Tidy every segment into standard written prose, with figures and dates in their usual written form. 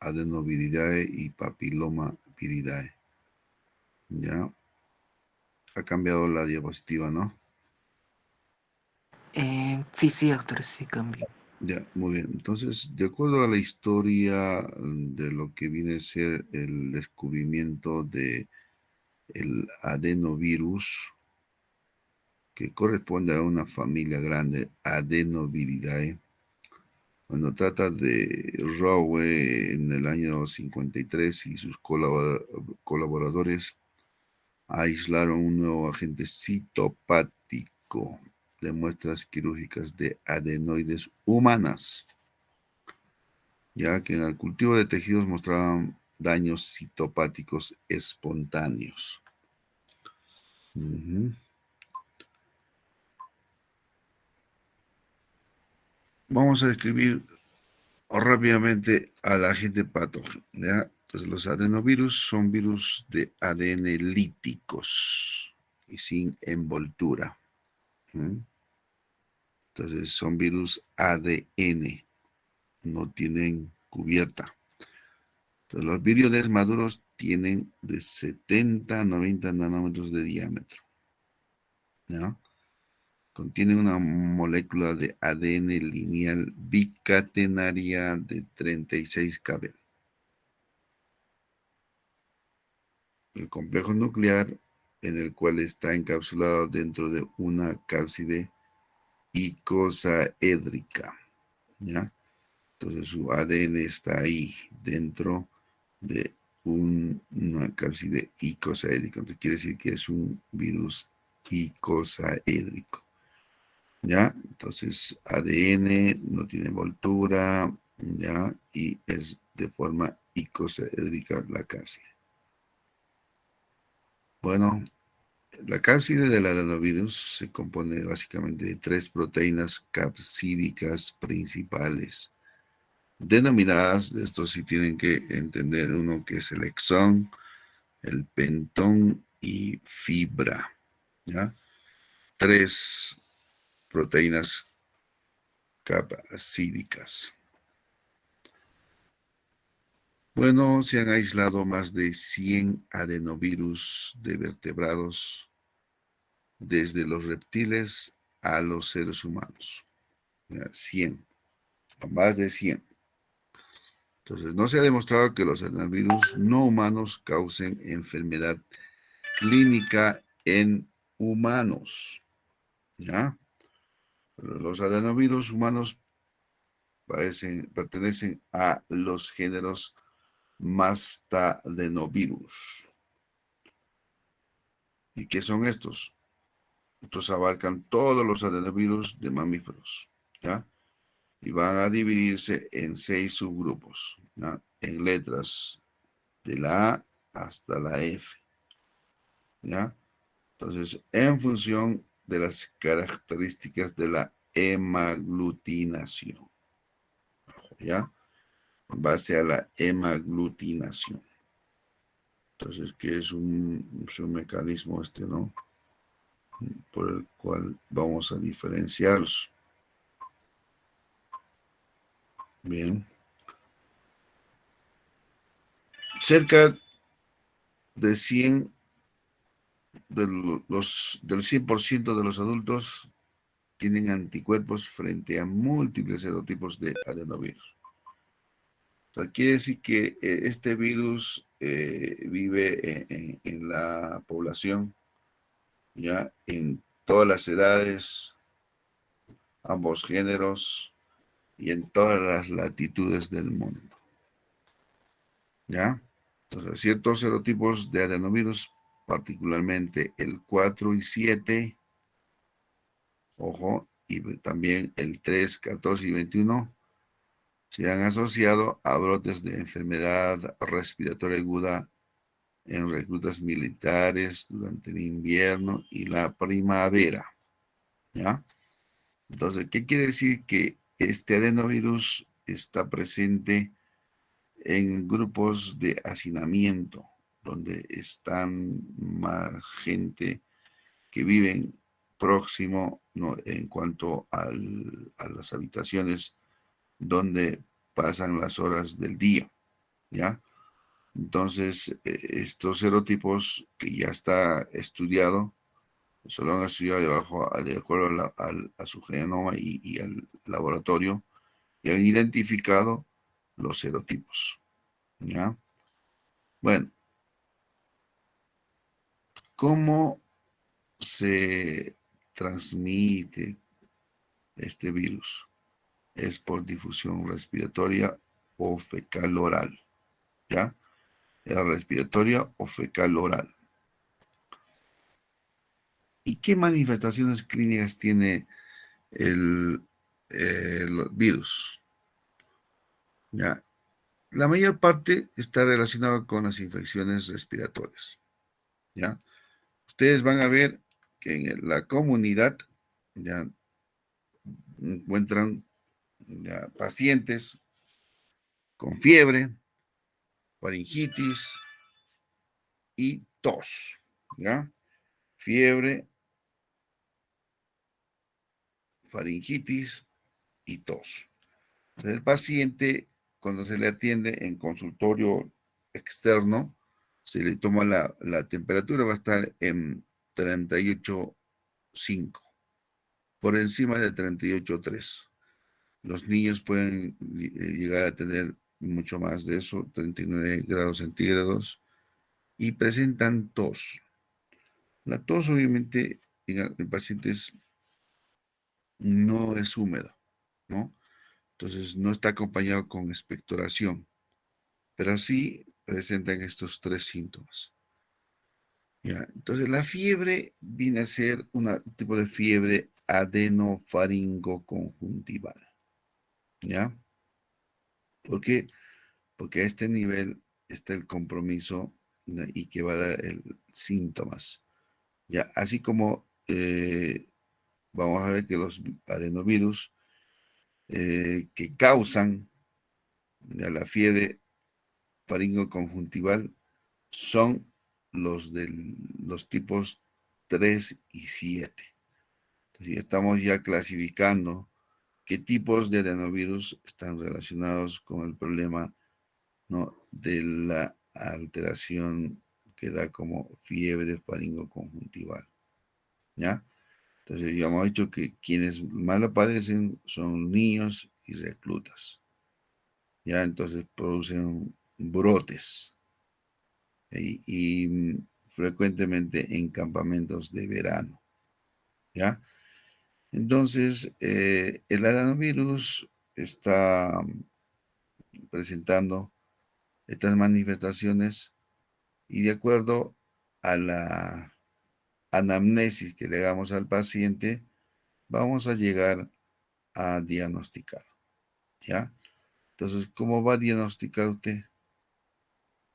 Adenoviridae y Papilloma viridae. Ya, ha cambiado la diapositiva, ¿no? Sí, sí, doctor, sí cambió. Ya, muy bien. Entonces, de acuerdo a la historia de lo que viene a ser el descubrimiento de el adenovirus, que corresponde a una familia grande, Adenoviridae, cuando trata de Rowe en el año 53 y sus colaboradores aislaron un nuevo agente citopático de muestras quirúrgicas de adenoides humanas, ya que en el cultivo de tejidos mostraban daños citopáticos espontáneos. Ujú. Vamos a describir rápidamente al agente patógeno, ¿ya? Entonces, los adenovirus son virus de ADN líticos y sin envoltura. ¿Mm? Entonces, son virus ADN, no tienen cubierta. Entonces, los viriones maduros tienen de 70 a 90 nanómetros de diámetro, ¿ya? Contienen una molécula de ADN lineal bicatenaria de 36 kb. El complejo nuclear en el cual está encapsulado dentro de una cápside icosaédrica, ¿ya? Entonces su ADN está ahí dentro de una cápside icosaédrica. Entonces quiere decir que es un virus icosaédrico, ¿ya? Entonces ADN no tiene envoltura, ¿ya? Y es de forma icosaédrica la cápside. Bueno, la cápside del adenovirus se compone básicamente de 3 proteínas capsídicas principales, denominadas, de estos sí tienen que entender uno que es el exón, el pentón y fibra, ¿ya? 3 proteínas capsídicas. Bueno, se han aislado más de 100 adenovirus de vertebrados, desde los reptiles a los seres humanos. 100, a más de 100. Entonces, no se ha demostrado que los adenovirus no humanos causen enfermedad clínica en humanos, ¿ya? Pero los adenovirus humanos pertenecen a los géneros Mastadenovirus. ¿Y qué son estos? Estos abarcan todos los adenovirus de mamíferos, ¿ya? Y van a dividirse en 6 subgrupos, ¿ya? En letras de la A hasta la F, ¿ya? Entonces, en función de las características de la hemaglutinación, ¿ya? En base a la hemaglutinación. Entonces, ¿qué es un mecanismo este, no? Por el cual vamos a diferenciarlos. Bien. Cerca de 100 del 100% de los adultos tienen anticuerpos frente a múltiples serotipos de adenovirus. O sea, quiere decir que este virus vive en la población, ya en todas las edades, ambos géneros y en todas las latitudes del mundo, ¿ya? Entonces, ciertos serotipos de adenovirus, particularmente el 4 y 7, ojo, y también el 3, 14 y 21, se han asociado a brotes de enfermedad respiratoria aguda en reclutas militares durante el invierno y la primavera, ¿ya? Entonces, ¿qué quiere decir? Que este adenovirus está presente en grupos de hacinamiento, donde están más gente que viven próximo, ¿no? En cuanto a las habitaciones donde pasan las horas del día. ¿ya? Entonces, estos serotipos que ya está estudiado, solo han estudiado de acuerdo a su genoma y al laboratorio, y han identificado los serotipos, ¿ya? Bueno, ¿cómo se transmite este virus? Es por difusión respiratoria o fecal oral, ¿ya? Era respiratoria o fecal oral. ¿Y qué manifestaciones clínicas tiene el virus? ¿Ya? La mayor parte está relacionada con las infecciones respiratorias, ¿ya? Ustedes van a ver que en la comunidad ya encuentran ya pacientes con fiebre, faringitis y tos, ¿ya? Fiebre, faringitis y tos. Entonces, el paciente, cuando se le atiende en consultorio externo, se le toma la temperatura, va a estar en 38,5, por encima de 38,3. Los niños pueden llegar a tener mucho más de eso, 39 grados centígrados, y presentan tos. La tos, obviamente, en pacientes no es húmeda, ¿no? Entonces, no está acompañado con expectoración, pero sí presentan estos tres síntomas. ¿Ya? Entonces, la fiebre viene a ser un tipo de fiebre adenofaringoconjuntival. ¿Ya? ¿Por qué? Porque a este nivel está el compromiso, ¿no? Y que va a dar síntomas. ¿Ya? Así como vamos a ver que los adenovirus que causan, ¿ya?, la fiebre faringoconjuntival son los tipos 3 y 7. Entonces, ya estamos ya clasificando qué tipos de adenovirus están relacionados con el problema, ¿no?, de la alteración que da como fiebre faringoconjuntival, ¿ya? Entonces, ya hemos dicho que quienes más lo padecen son niños y reclutas, ¿ya? Entonces, producen brotes y frecuentemente en campamentos de verano, ¿ya? Entonces, el adenovirus está presentando estas manifestaciones y de acuerdo a la anamnesis que le hagamos al paciente, vamos a llegar a diagnosticar, ¿ya? Entonces, ¿cómo va a diagnosticar usted?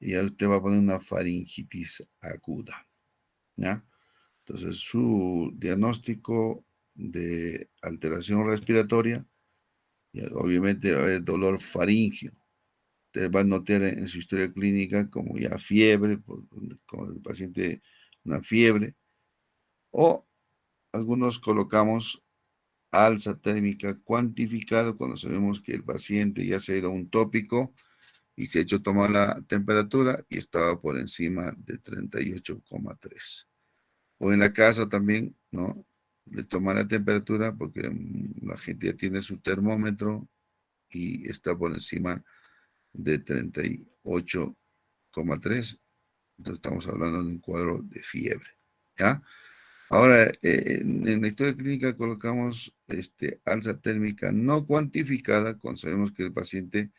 Y usted va a poner una faringitis aguda, ¿ya? Entonces, su diagnóstico de alteración respiratoria, y obviamente va a haber dolor faríngeo. Usted va a notar en su historia clínica como ya fiebre, con el paciente una fiebre, o algunos colocamos alza térmica cuantificada cuando sabemos que el paciente ya se ha ido a un tópico y se ha hecho tomar la temperatura y estaba por encima de 38,3. O en la casa también, ¿no? Le toman la temperatura porque la gente ya tiene su termómetro y está por encima de 38,3. Entonces estamos hablando de un cuadro de fiebre, ¿ya? Ahora, en la historia clínica colocamos alza térmica no cuantificada cuando sabemos que el paciente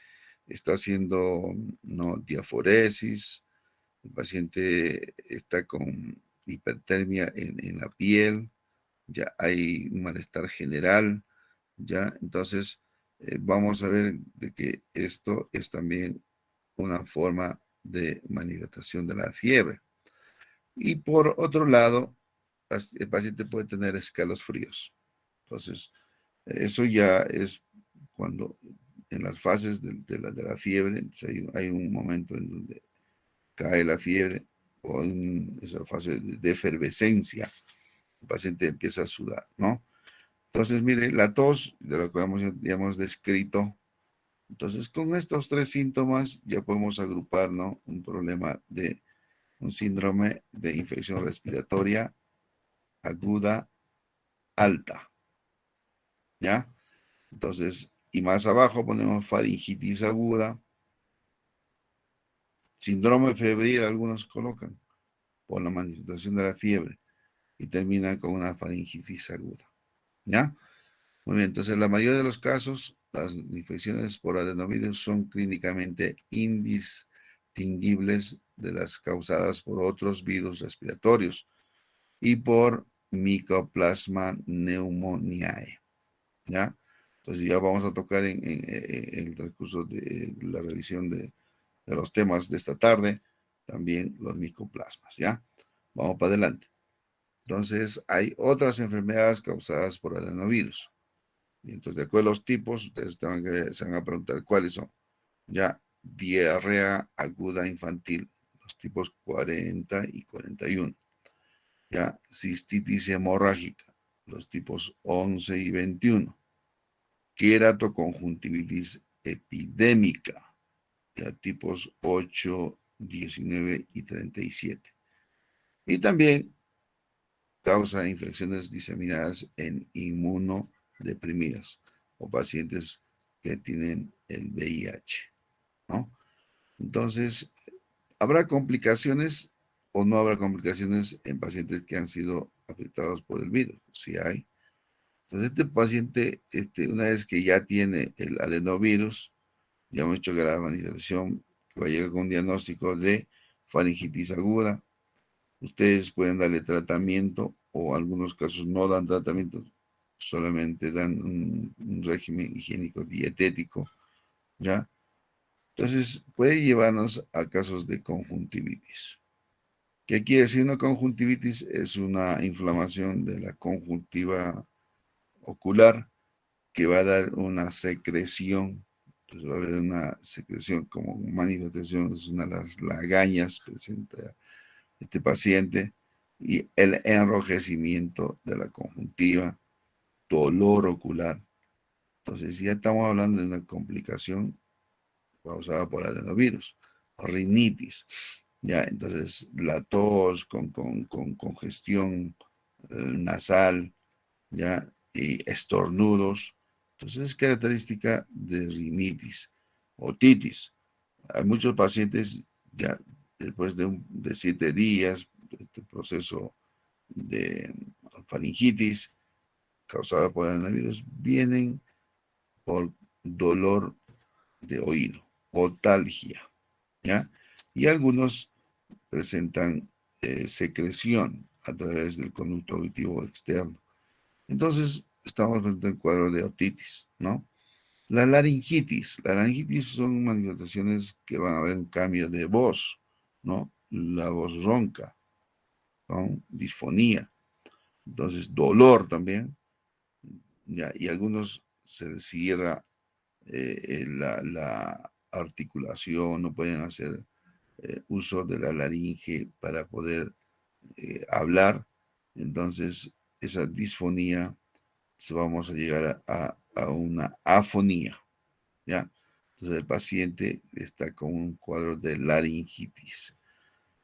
está haciendo, no, diaforesis, el paciente está con hipertermia en la piel, ya hay un malestar general, ya. Entonces, vamos a ver de que esto es también una forma de manifestación de la fiebre. Y por otro lado, el paciente puede tener escalofríos. Entonces, eso ya es cuando en las fases de la fiebre, hay un momento en donde cae la fiebre o en esa fase de efervescencia, el paciente empieza a sudar, ¿no? Entonces, mire, la tos, de lo que ya hemos descrito, Entonces, con estos tres síntomas ya podemos agrupar, ¿no? Un síndrome de infección respiratoria aguda alta, ¿ya? Entonces, y más abajo ponemos faringitis aguda, síndrome febril, algunos colocan, por la manifestación de la fiebre, y terminan con una faringitis aguda, ¿ya? Muy bien, entonces la mayoría de los casos, las infecciones por adenovirus son clínicamente indistinguibles de las causadas por otros virus respiratorios y por Mycoplasma pneumoniae, ¿ya? Entonces ya vamos a tocar en el recurso de la revisión de los temas de esta tarde, también los micoplasmas, ¿ya? Vamos para adelante. Entonces, hay otras enfermedades causadas por adenovirus. Y entonces, de acuerdo a los tipos, ustedes se van a preguntar cuáles son. Ya, diarrea aguda infantil, los tipos 40 y 41. Ya, cistitis hemorrágica, los tipos 11 y 21. Queratoconjuntivitis epidémica, ya tipos 8, 19 y 37. Y también causa infecciones diseminadas en inmunodeprimidas o pacientes que tienen el VIH, ¿no? Entonces, ¿habrá complicaciones o no habrá complicaciones en pacientes que han sido afectados por el virus? Sí hay. Entonces, este paciente, una vez que ya tiene el adenovirus, ya hemos hecho que la manifestación que va a llegar con un diagnóstico de faringitis aguda, ustedes pueden darle tratamiento o algunos casos no dan tratamiento, solamente dan un régimen higiénico dietético, ¿ya? Entonces puede llevarnos a casos de conjuntivitis. ¿Qué quiere decir una conjuntivitis? Es una inflamación de la conjuntiva ocular que va a dar una secreción. Entonces va a haber una secreción como manifestación, es una de las lagañas presenta este paciente, y el enrojecimiento de la conjuntiva, dolor ocular. Entonces ya estamos hablando de una complicación causada por adenovirus, rinitis. Ya, entonces la tos con congestión nasal, ya, y estornudos. Entonces es característica de rinitis, otitis. Hay muchos pacientes ya después de 7 días, este proceso de faringitis causada por el adenovirus, vienen por dolor de oído, otalgia, ¿ya? Y algunos presentan secreción a través del conducto auditivo externo. Entonces, estamos frente al cuadro de otitis, ¿no? La laringitis son manifestaciones que van a haber un cambio de voz, ¿no? La voz ronca, con disfonía, entonces dolor también, ¿ya? Y algunos se les cierra la articulación, no pueden hacer uso de la laringe para poder hablar, entonces esa disfonía vamos a llegar a una afonía, ¿ya? Entonces el paciente está con un cuadro de laringitis.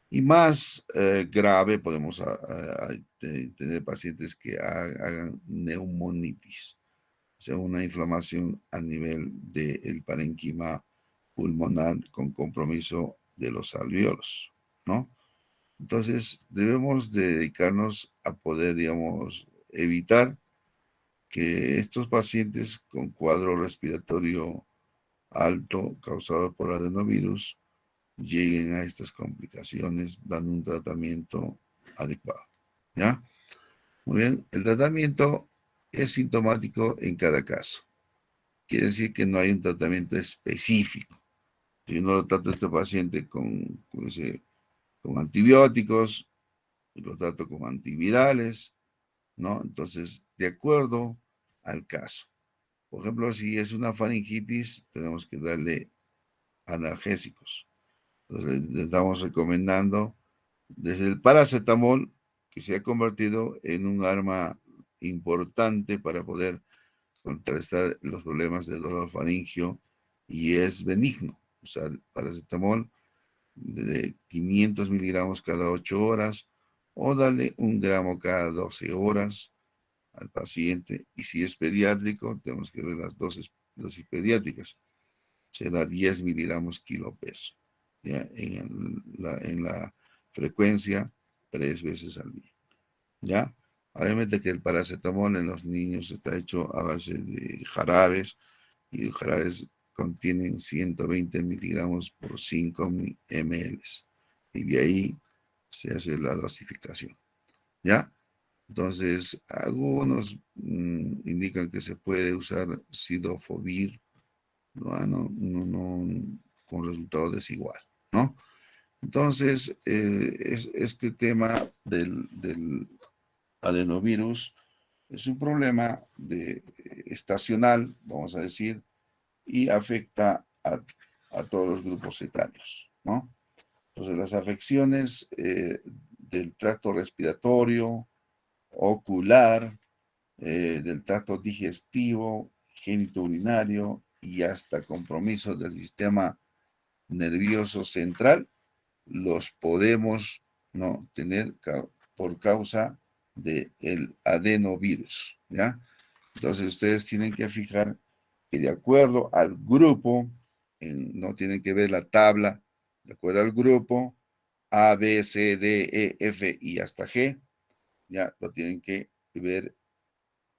Y más grave podemos tener pacientes que hagan neumonitis, o sea, una inflamación a nivel del parénquima pulmonar con compromiso de los alvéolos, ¿no? Entonces debemos dedicarnos a poder, digamos, evitar que estos pacientes con cuadro respiratorio alto causado por adenovirus lleguen a estas complicaciones dando un tratamiento adecuado. ¿Ya? Muy bien, el tratamiento es sintomático en cada caso. Quiere decir que no hay un tratamiento específico. Si uno lo trata a este paciente con antibióticos, lo trato con antivirales, ¿no? Entonces, de acuerdo al caso. Por ejemplo, si es una faringitis, tenemos que darle analgésicos. Entonces, le estamos recomendando desde el paracetamol, que se ha convertido en un arma importante para poder contrarrestar los problemas de dolor faringio y es benigno. O sea, el paracetamol de 500 miligramos cada 8 horas o dale 1 gramo cada 12 horas al paciente. Y si es pediátrico, tenemos que ver las dosis pediátricas. Se da 10 miligramos kilo peso, ¿ya? En la frecuencia 3 veces al día. ¿Ya? Obviamente que el paracetamol en los niños está hecho a base de jarabes y los jarabes contienen 120 miligramos por 5 ml. Y de ahí se hace la dosificación. ¿Ya? Entonces, algunos indican que se puede usar sidofovir, con resultado desigual, ¿no? Entonces, este tema del adenovirus es un problema estacional, vamos a decir, y afecta a todos los grupos etarios, ¿no? Entonces, las afecciones del tracto respiratorio, ocular, del tracto digestivo, genitourinario y hasta compromiso del sistema nervioso central, los podemos no tener por causa del adenovirus, ¿ya? Entonces ustedes tienen que fijar que de acuerdo al grupo, no tienen que ver la tabla, de acuerdo al grupo, A, B, C, D, E, F y hasta G, ya lo tienen que ver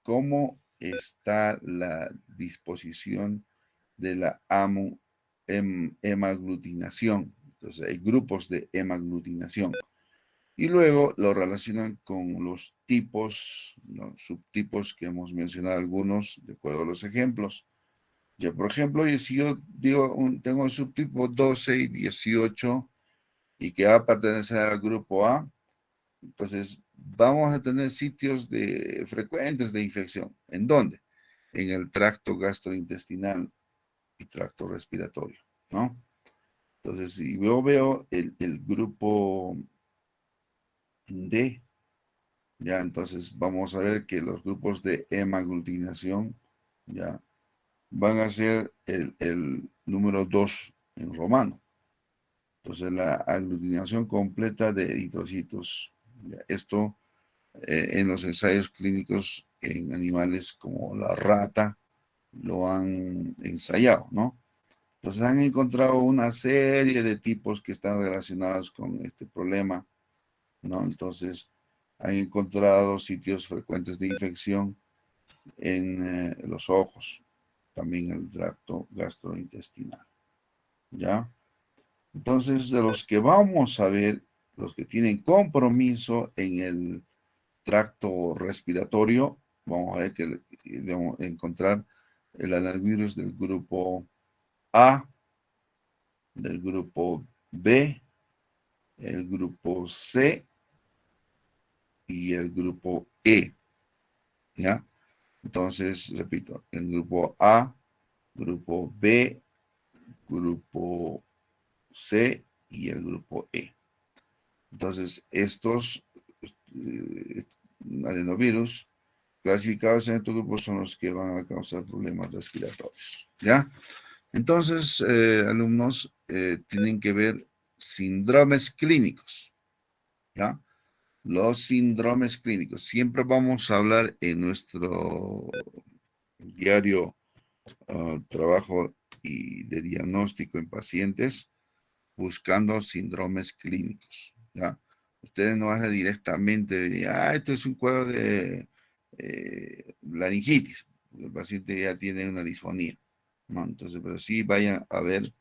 cómo está la disposición de la hemaglutinación. Entonces hay grupos de hemaglutinación. Y luego lo relacionan con los tipos, los subtipos que hemos mencionado algunos, de acuerdo a los ejemplos. Ya, por ejemplo, si yo digo, tengo el subtipo 12 y 18 y que va a pertenecer al grupo A, entonces vamos a tener sitios frecuentes de infección. ¿En dónde? En el tracto gastrointestinal y tracto respiratorio, ¿no? Entonces, si yo veo el grupo D, ya, entonces vamos a ver que los grupos de hemaglutinación, ya, van a ser el número 2 en romano. Entonces, la aglutinación completa de eritrocitos. Ya, esto en los ensayos clínicos en animales como la rata lo han ensayado, ¿no? Entonces han encontrado una serie de tipos que están relacionados con este problema, ¿no? Entonces han encontrado sitios frecuentes de infección en los ojos, también el tracto gastrointestinal, ¿ya? Entonces, de los que vamos a ver, los que tienen compromiso en el tracto respiratorio, vamos a ver que vamos a encontrar el adenovirus del grupo A, del grupo B, el grupo C y el grupo E, ¿ya? Entonces, repito, el grupo A, grupo B, grupo C y el grupo E. Entonces, estos eh, adenovirus clasificados en estos grupos son los que van a causar problemas respiratorios, ¿ya? Entonces, alumnos, tienen que ver síndromes clínicos, ¿ya? Los síndromes clínicos. Siempre vamos a hablar en nuestro diario trabajo y de diagnóstico en pacientes buscando síndromes clínicos, ¿ya? Ustedes no van a directamente, esto es un cuadro de laringitis. El paciente ya tiene una disfonía, ¿no? Entonces, pero sí vayan a ver,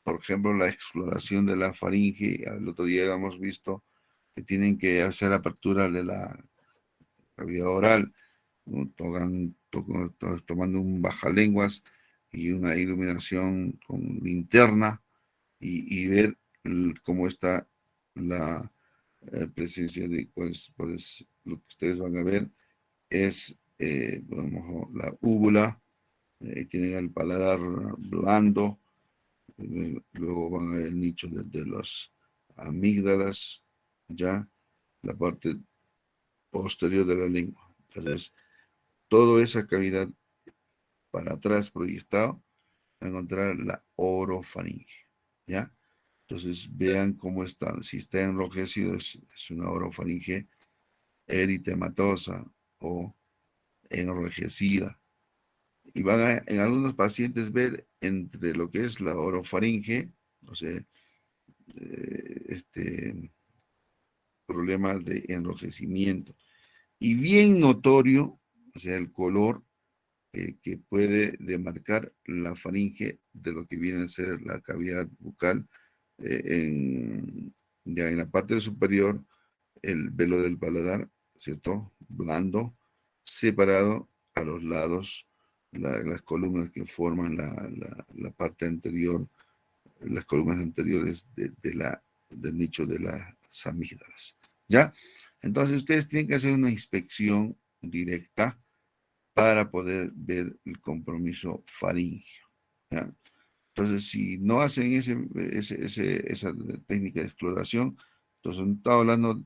por ejemplo, la exploración de la faringe. El otro día hemos visto que tienen que hacer apertura de la cavidad oral, ¿no? Tomando un bajalenguas y una iluminación con linterna y ver cómo está la presencia de, pues, lo que ustedes van a ver es, la úvula, tienen el paladar blando, luego van a ver el nicho de las amígdalas, ya, la parte posterior de la lengua. Entonces, toda esa cavidad para atrás proyectado va a encontrar la orofaringe, ¿ya? Entonces vean cómo está, si está enrojecido es una orofaringe eritematosa o enrojecida. Y van a, en algunos pacientes, ver entre lo que es la orofaringe, o sea, problemas de enrojecimiento. Y bien notorio, o sea, el color que puede demarcar la faringe de lo que viene a ser la cavidad bucal. Ya en la parte superior, el velo del paladar, ¿cierto? Blando, separado a los lados, las columnas que forman la parte anterior, las columnas anteriores del nicho de las amígdalas. ¿Ya? Entonces ustedes tienen que hacer una inspección directa para poder ver el compromiso faríngeo. ¿Ya? Entonces, si no hacen esa técnica de exploración, entonces no estamos hablando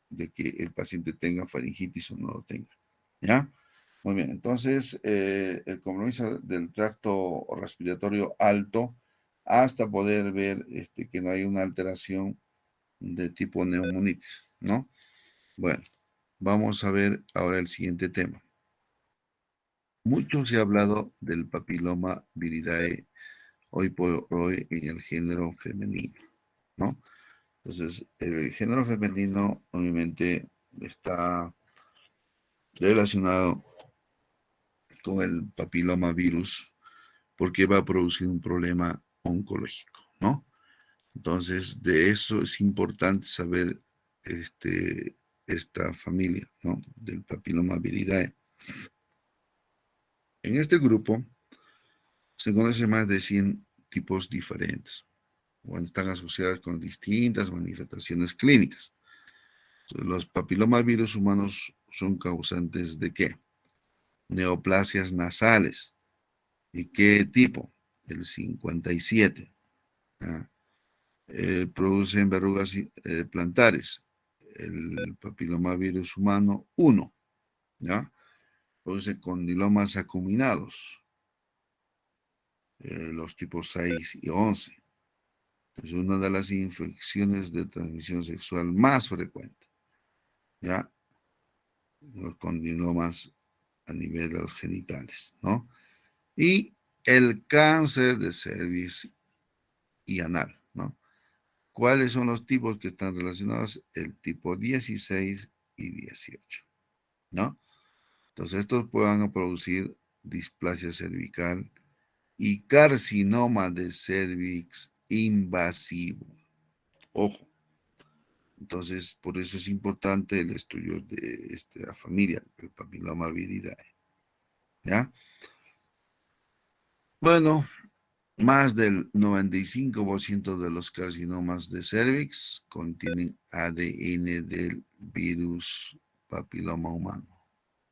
de que el paciente tenga faringitis o no lo tenga. ¿Ya? Muy bien, entonces el compromiso del tracto respiratorio alto hasta poder ver que no hay una alteración de tipo neumonitis, ¿no? Bueno, vamos a ver ahora el siguiente tema. Mucho se ha hablado del papiloma viridae hoy por hoy en el género femenino, ¿no? Entonces, el género femenino obviamente está relacionado con el papiloma virus porque va a producir un problema oncológico, ¿no? Entonces, de eso es importante saber esta familia, ¿no? Del papiloma viridae. En este grupo se conocen más de 100 tipos diferentes, o están asociadas con distintas manifestaciones clínicas. Los papilomavirus humanos son causantes de ¿qué? Neoplasias nasales. ¿Y qué tipo? El 57. ¿Ah? Producen verrugas plantares. El papilomavirus humano 1. ¿Ya? Produce condilomas acuminados. Los tipos 6 y 11. Es una de las infecciones de transmisión sexual más frecuente. ¿Ya? Los condilomas a nivel de los genitales, ¿no? Y el cáncer de cervix y anal, ¿no? ¿Cuáles son los tipos que están relacionados? El tipo 16 y 18, ¿no? Entonces estos puedan producir displasia cervical y carcinoma de cervix invasivo. Ojo. Entonces, por eso es importante el estudio de esta familia, el papiloma viridae. ¿Ya? Bueno, más del 95% de los carcinomas de cervix contienen ADN del virus papiloma humano,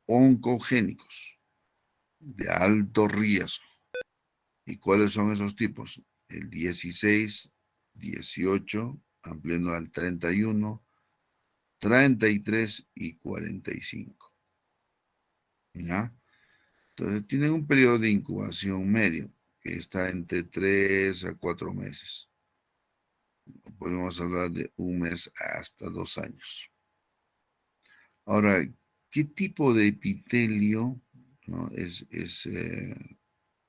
oncogénicos, de alto riesgo. ¿Y cuáles son esos tipos? El 16, 18, ampliando al 31, 33 y 45. ¿Ya? Entonces tienen un periodo de incubación medio que está entre 3 a 4 meses. Podemos hablar de un mes hasta 2 años. Ahora, ¿qué tipo de epitelio, ¿no?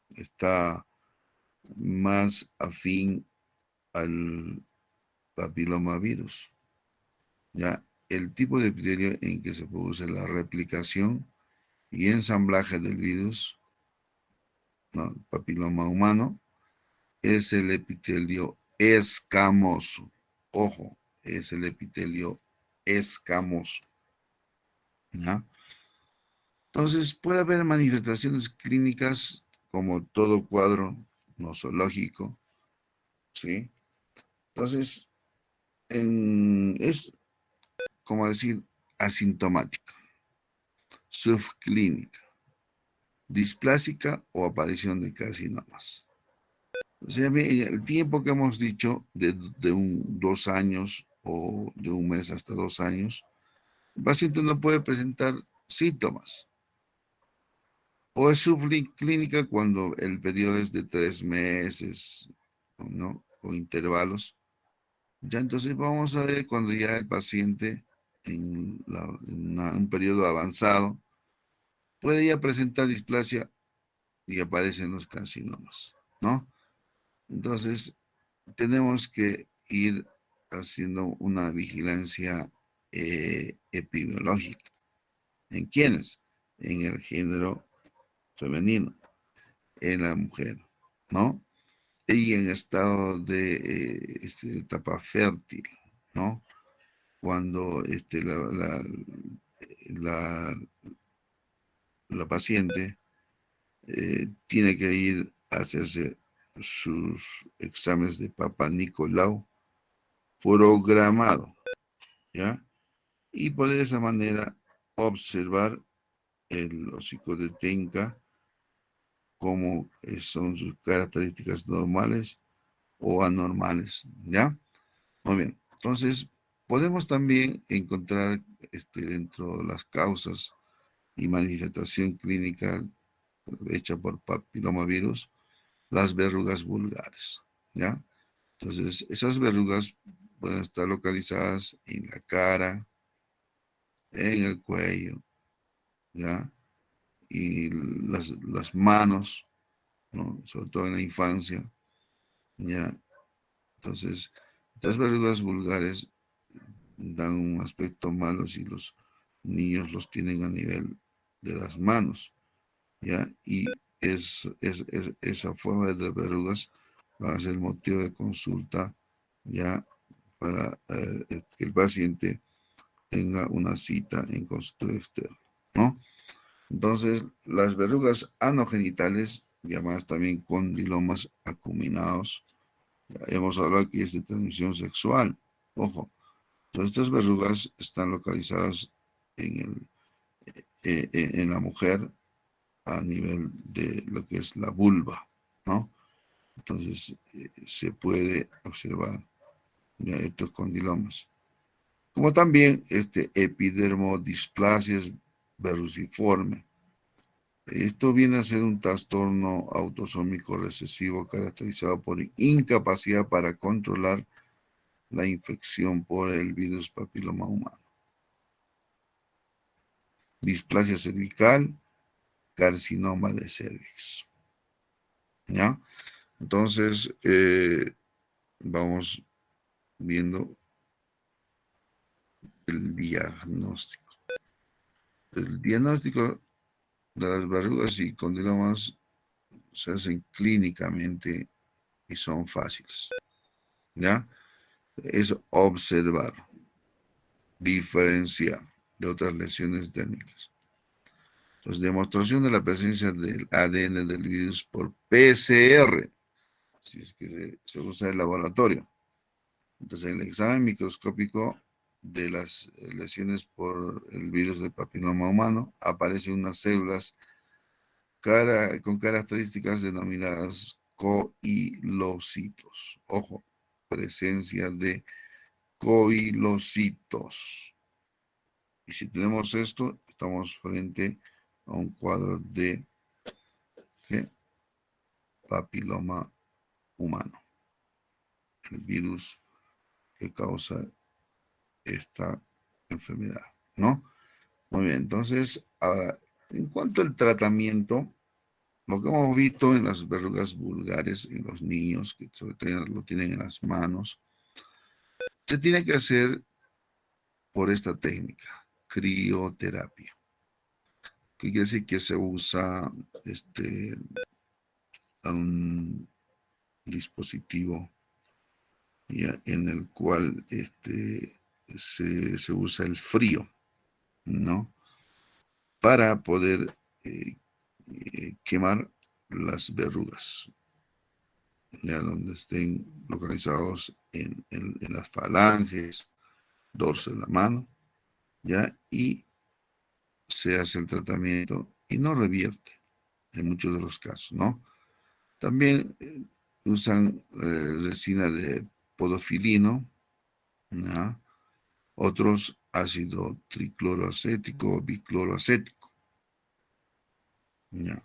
Está más afín al papilomavirus? ¿Ya? El tipo de epitelio en que se produce la replicación y ensamblaje del virus, ¿no? El papiloma humano, es el epitelio escamoso. Ojo, es el epitelio escamoso. ¿Ya? Entonces, puede haber manifestaciones clínicas como todo cuadro nosológico, ¿sí? Entonces, es como decir asintomática, subclínica, displásica o aparición de carcinomas. O sea, el tiempo que hemos dicho de 2 años o de un mes hasta 2 años, el paciente no puede presentar síntomas. O es subclínica cuando el periodo es de 3 meses, ¿no? O intervalos. Ya entonces vamos a ver cuando ya el paciente en un periodo avanzado puede ya presentar displasia y aparecen los carcinomas, ¿no? Entonces tenemos que ir haciendo una vigilancia epidemiológica. ¿En quiénes? En el género femenino, en la mujer, ¿no? Y en estado de etapa fértil, ¿no? Cuando la, la paciente tiene que ir a hacerse sus exámenes de Papa Nicolau programado, ¿ya? Y por esa manera observar el hocico de Tenca, cómo son sus características normales o anormales, ¿ya? Muy bien. Entonces, podemos también encontrar dentro de las causas y manifestación clínica hecha por papilomavirus, las verrugas vulgares, ¿ya? Entonces, esas verrugas pueden estar localizadas en la cara, en el cuello, ¿ya? Y las manos, ¿no? Sobre todo en la infancia, ¿ya? Entonces, estas verrugas vulgares dan un aspecto malo si los niños los tienen a nivel de las manos, ¿ya? Y esa forma de verrugas va a ser motivo de consulta, ¿ya? Para que el paciente tenga una cita en consultorio externo, ¿no? Entonces, las verrugas anogenitales, llamadas también condilomas acuminados, ya hemos hablado que es de transmisión sexual. Ojo, todas estas verrugas están localizadas en la mujer a nivel de lo que es la vulva, ¿no? Entonces, se puede observar ya estos condilomas. Como también epidermodisplasias verruciforme. Esto viene a ser un trastorno autosómico recesivo caracterizado por incapacidad para controlar la infección por el virus papiloma humano. Displasia cervical, carcinoma de cervix. ¿Ya? Entonces, vamos viendo el diagnóstico. El diagnóstico de las verrugas y condilomas se hacen clínicamente y son fáciles. ¿Ya? Es observar, diferenciar de otras lesiones térmicas. Entonces, demostración de la presencia del ADN del virus por PCR, si es que se usa el laboratorio. Entonces, en el examen microscópico de las lesiones por el virus del papiloma humano, aparecen unas células con características denominadas coilocitos. Ojo, presencia de coilocitos. Y si tenemos esto, estamos frente a un cuadro de papiloma humano, el virus que causa esta enfermedad, ¿no? Muy bien, entonces, ahora, en cuanto al tratamiento, lo que hemos visto en las verrugas vulgares en los niños, que sobre todo lo tienen en las manos, se tiene que hacer por esta técnica, crioterapia, que quiere decir que se usa un dispositivo ya, en el cual se usa el frío, ¿no? Para poder quemar las verrugas, ya donde estén localizados en las falanges, dorso de la mano, ya, y se hace el tratamiento y no revierte en muchos de los casos, ¿no? También usan resina de podofilino, ¿ya? Otros ácido tricloroacético o bicloroacético. Ya.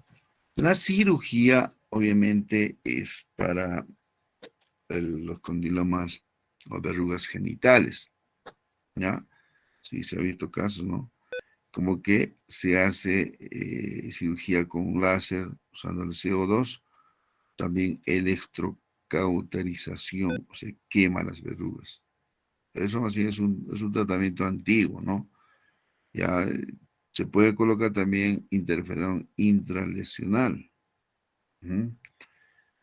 La cirugía, obviamente, es para los condilomas o verrugas genitales, ¿ya? Sí, se ha visto casos, ¿no? Como que se hace cirugía con un láser usando el CO2, también electrocauterización, o sea, quema las verrugas. Eso así es un tratamiento antiguo, ¿no? Ya se puede colocar también interferón intralesional. ¿Mm?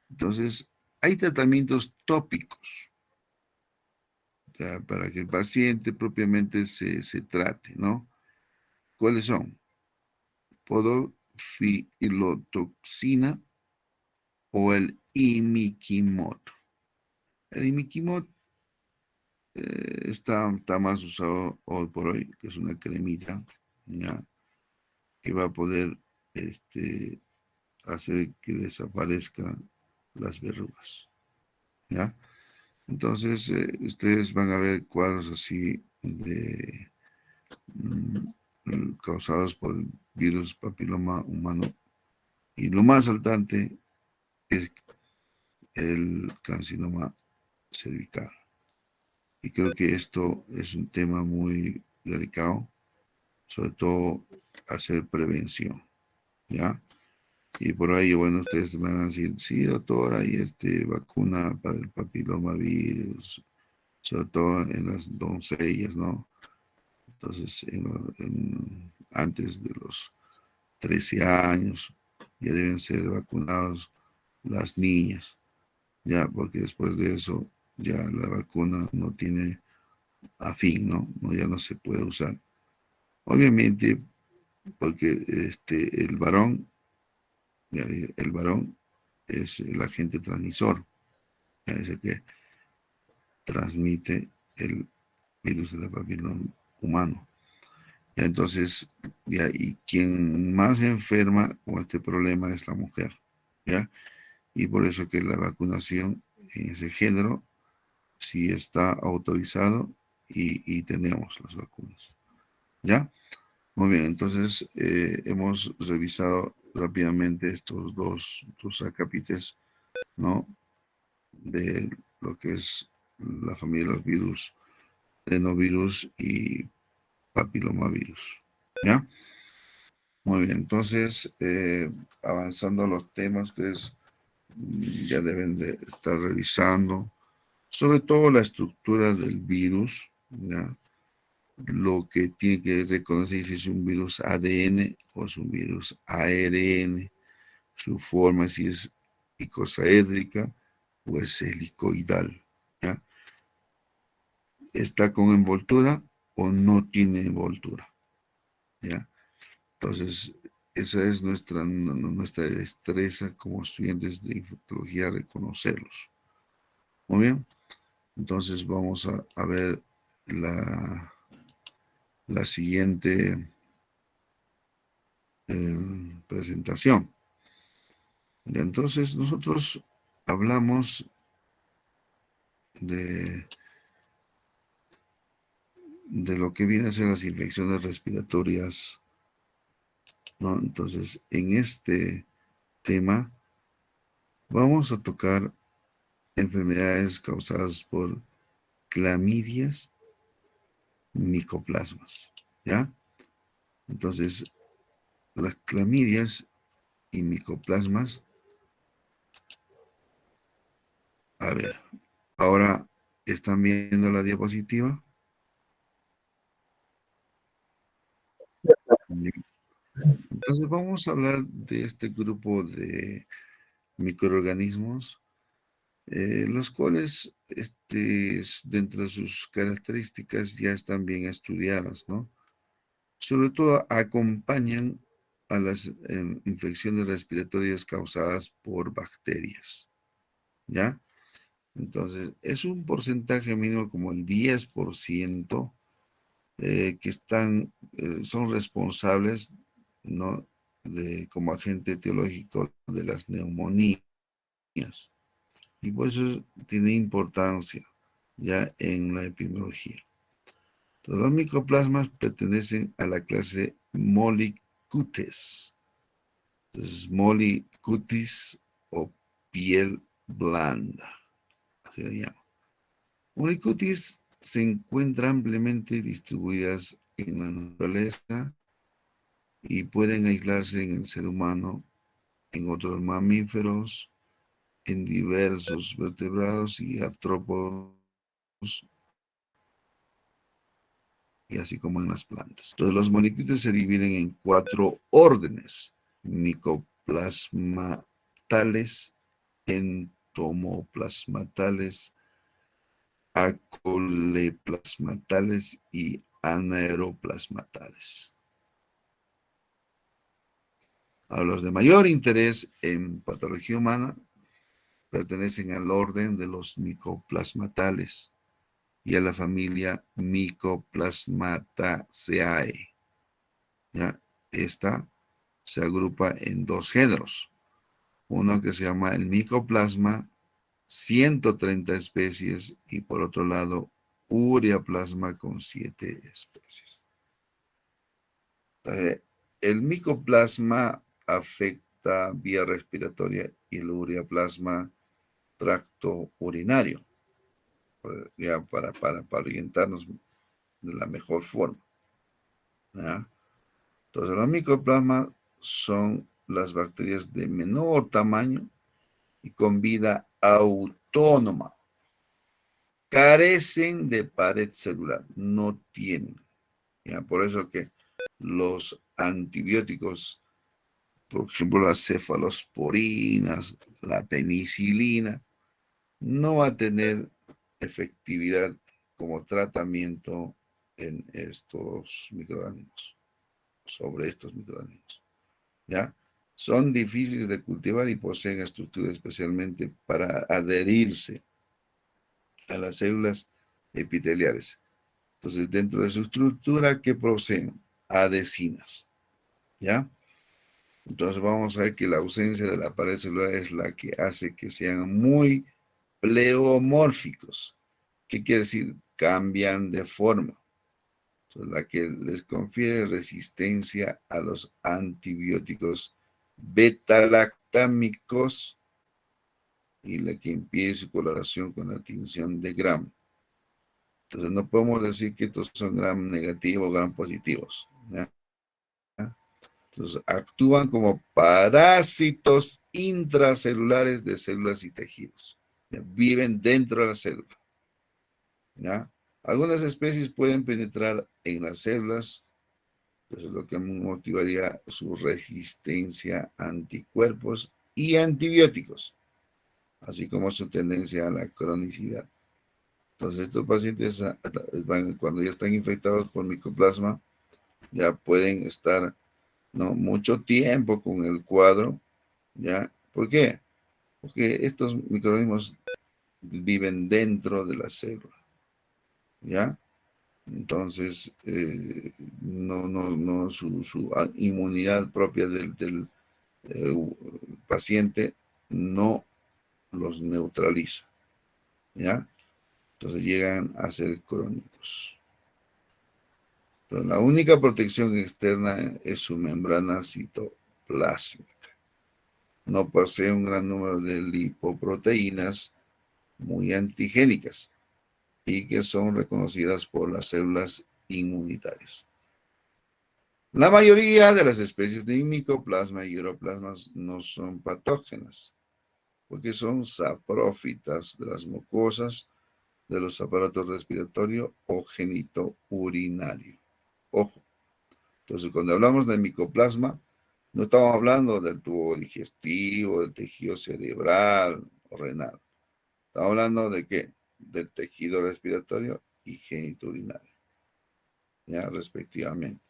Entonces, hay tratamientos tópicos, ya, para que el paciente propiamente se trate, ¿no? ¿Cuáles son? Podofilotoxina o el imiquimod. El imiquimod está más usado hoy por hoy, que es una cremita, ¿ya? Que va a poder este, hacer que desaparezcan las verrugas, ¿ya? Entonces, ustedes van a ver cuadros así de causados por el virus papiloma humano. Y lo más saltante es el carcinoma cervical. Y creo que esto es un tema muy delicado, sobre todo hacer prevención, ¿ya? Y por ahí, bueno, ustedes me van a decir, sí, doctor, hay vacuna para el papilomavirus, sobre todo en las doncellas, ¿no? Entonces, antes de los 13 años ya deben ser vacunados las niñas, ya, porque después de eso ya la vacuna no tiene a fin, ¿no? Ya no se puede usar. Obviamente, porque el varón, el varón es el agente transmisor, es el que transmite el virus de la papiloma humano. Ya, entonces, ya, y quien más enferma con este problema es la mujer, ¿ya? Y por eso que la vacunación en ese género sí está autorizado y tenemos las vacunas, ¿ya? Muy bien, entonces hemos revisado rápidamente estos dos acápites, ¿no? De lo que es la familia de los virus, adenovirus y papilomavirus, ¿ya? Muy bien, entonces avanzando a los temas, ustedes ya deben de estar revisando, sobre todo la estructura del virus, ¿ya? Lo que tiene que reconocer si es un virus ADN o es un virus ARN, su forma, si es icosaédrica o es helicoidal, ¿ya? ¿Está con envoltura o no tiene envoltura? ¿Ya? Entonces, esa es nuestra destreza como estudiantes de infectología, reconocerlos. Muy bien, entonces vamos a ver la siguiente presentación. Entonces, nosotros hablamos de, de lo que vienen a ser las infecciones respiratorias, ¿no? Entonces, en este tema vamos a tocar enfermedades causadas por clamidias, micoplasmas, ¿ya? Entonces, las clamidias y micoplasmas, a ver, ahora están viendo la diapositiva. Entonces, vamos a hablar de este grupo de microorganismos, los cuales dentro de sus características ya están bien estudiadas, ¿no? Sobre todo acompañan a las infecciones respiratorias causadas por bacterias, ¿ya? Entonces, es un porcentaje mínimo como el 10% que son responsables, ¿no? Como agente etiológico de las neumonías. Y por eso tiene importancia ya en la epidemiología. Todos los micoplasmas pertenecen a la clase Molicutes. Entonces, molicutis o piel blanda, así le llamo. Molicutis se encuentran ampliamente distribuidas en la naturaleza y pueden aislarse en el ser humano, en otros mamíferos, en diversos vertebrados y artrópodos, y así como en las plantas. Entonces, los molicutis se dividen en 4 órdenes: micoplasmatales, entomoplasmatales, acoleplasmatales y anaeroplasmatales. A los de mayor interés en patología humana pertenecen al orden de los micoplasmatales y a la familia Mycoplasmataceae. ¿Ya? Esta se agrupa en 2 géneros. Uno que se llama el micoplasma, 130 especies, y por otro lado, ureaplasma con 7 especies. El micoplasma afecta vía respiratoria y el ureaplasma tracto urinario, ya para orientarnos de la mejor forma. ¿Ya? Entonces, los micoplasmas son las bacterias de menor tamaño y con vida autónoma. Carecen de pared celular, no tienen. ¿Ya? Por eso que los antibióticos, por ejemplo, las cefalosporinas, la penicilina, no va a tener efectividad como tratamiento en estos microorganismos, sobre estos microorganismos. ¿Ya? Son difíciles de cultivar y poseen estructuras especialmente para adherirse a las células epiteliales. Entonces, dentro de su estructura, ¿qué poseen? Adhesinas. ¿Ya? Entonces vamos a ver que la ausencia de la pared celular es la que hace que sean muy pleomórficos. ¿Qué quiere decir? Cambian de forma. Entonces, la que les confiere resistencia a los antibióticos beta-lactámicos y la que impide su coloración con la tinción de Gram. Entonces no podemos decir que estos son Gram negativos o Gram positivos. ¿Ya? Entonces actúan como parásitos intracelulares de células y tejidos. ¿Ya? Viven dentro de la célula. ¿Ya? Algunas especies pueden penetrar en las células, eso es lo que motivaría su resistencia a anticuerpos y antibióticos, así como su tendencia a la cronicidad. Entonces, estos pacientes cuando ya están infectados por micoplasma, ya pueden estar, ¿no?, mucho tiempo con el cuadro. ¿Ya? ¿Por qué? Porque estos microorganismos viven dentro de la célula. ¿Ya? Entonces, su inmunidad propia del paciente no los neutraliza. ¿Ya? Entonces llegan a ser crónicos. Entonces, la única protección externa es su membrana citoplásmica. No posee un gran número de lipoproteínas muy antigénicas y que son reconocidas por las células inmunitarias. La mayoría de las especies de micoplasma y uroplasmas no son patógenas, porque son saprófitas de las mucosas, de los aparatos respiratorio o genitourinario. Ojo, entonces cuando hablamos de micoplasma, no estamos hablando del tubo digestivo, del tejido cerebral o renal. Estamos hablando de qué? Del tejido respiratorio y genitourinario, ya respectivamente.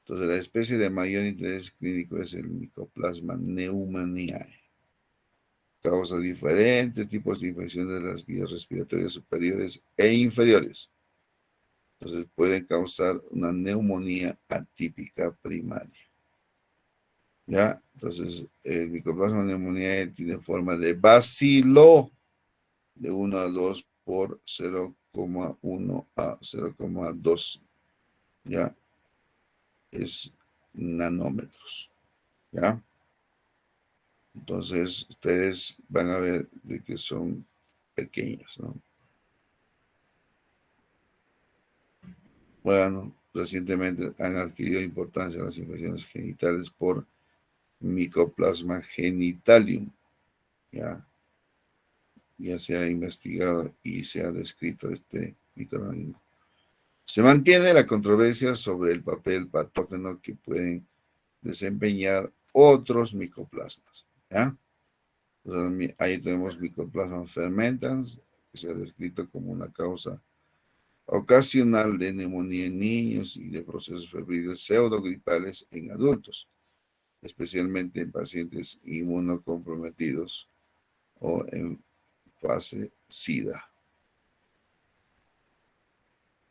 Entonces, la especie de mayor interés clínico es el Mycoplasma pneumoniae. Causa diferentes tipos de infecciones de las vías respiratorias superiores e inferiores. Entonces, pueden causar una neumonía atípica primaria. ¿Ya? Entonces, el Mycoplasma pneumoniae tiene forma de bacilo de 1 a 2 por 0,1 a 0,2. ¿Ya? Es nanómetros. ¿Ya? Entonces, ustedes van a ver de que son pequeños, ¿no? Bueno, recientemente han adquirido importancia las infecciones genitales por Mycoplasma genitalium. Ya, ya se ha investigado y se ha descrito este microorganismo. Se mantiene la controversia sobre el papel patógeno que pueden desempeñar otros micoplasmas. ¿Ya? Entonces, ahí tenemos Mycoplasma fermentans, que se ha descrito como una causa ocasional de neumonía en niños y de procesos febriles pseudogripales en adultos, especialmente en pacientes inmunocomprometidos o en fase SIDA.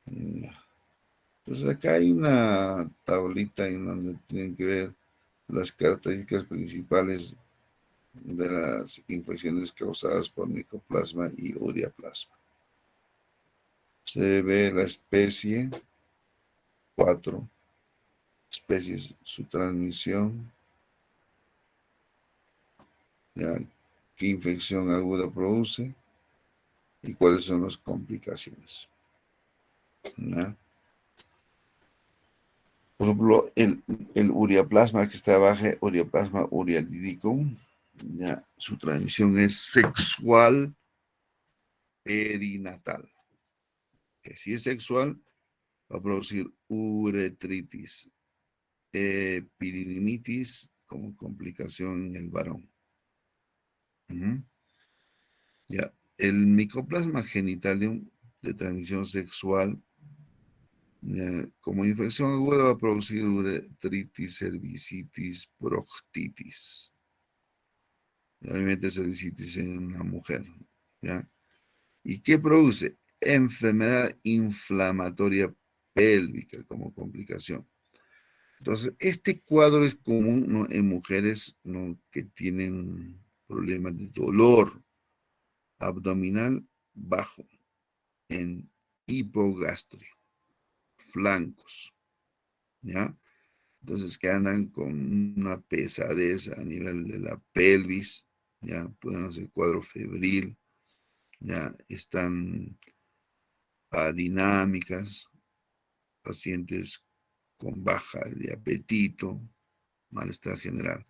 Entonces acá hay una tablita en donde tienen que ver las características principales de las infecciones causadas por micoplasma y ureaplasma. Se ve la especie, 4 especies, su transmisión, ya, qué infección aguda produce y cuáles son las complicaciones. ¿Ya? Por ejemplo, el ureaplasma que está abajo, ureaplasma urealidicum, ya, su transmisión es sexual perinatal. Que si es sexual, va a producir uretritis, epididimitis como complicación en el varón. Ya, el micoplasma genitalium de transmisión sexual, como infección aguda, va a producir uretritis, cervicitis, proctitis. Y obviamente cervicitis en una mujer. ¿Ya? ¿Y qué produce? Enfermedad inflamatoria pélvica como complicación. Entonces, este cuadro es común, ¿no?, en mujeres, ¿no?, que tienen problemas de dolor abdominal bajo, en hipogastrio, flancos, ¿ya? Entonces, que andan con una pesadez a nivel de la pelvis, ya pueden hacer cuadro febril, ya están adinámicas, pacientes con baja de apetito, malestar general.